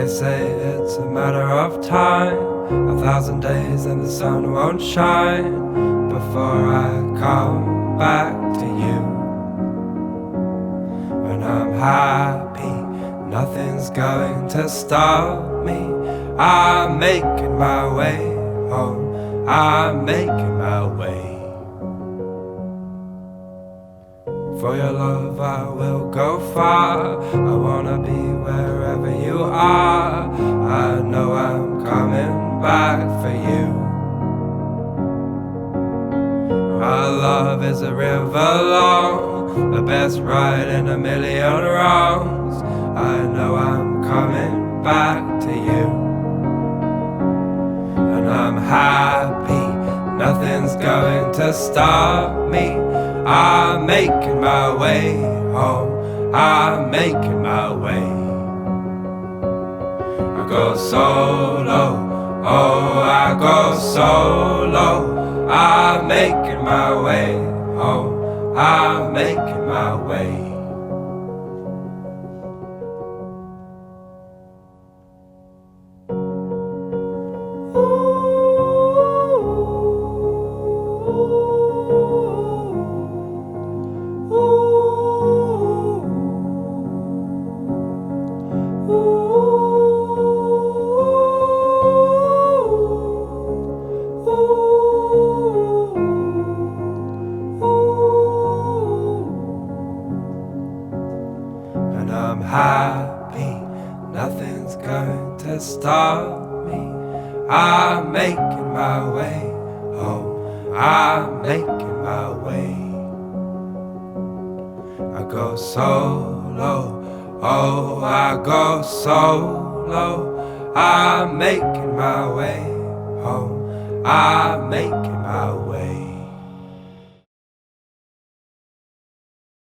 They say it's a matter of time, 1,000 days and the sun won't shine before I come back to you. When I'm happy, nothing's going to stop me. I'm making my way home, I'm making my way. For your love I will go far, I wanna be wherever you are. I know I'm coming back for you. Our love is a river long, the best ride in a million wrongs. I know I'm coming back to you. And I'm happy, nothing's going to stop me. I'm making my way home, I'm making my way. I go solo, oh I go solo. I'm making my way home, I'm making my way. And I'm happy, nothing's going to stop me. I'm making my way home, I'm making my way. I go solo, oh I go solo. I'm making my way home, I'm making my way.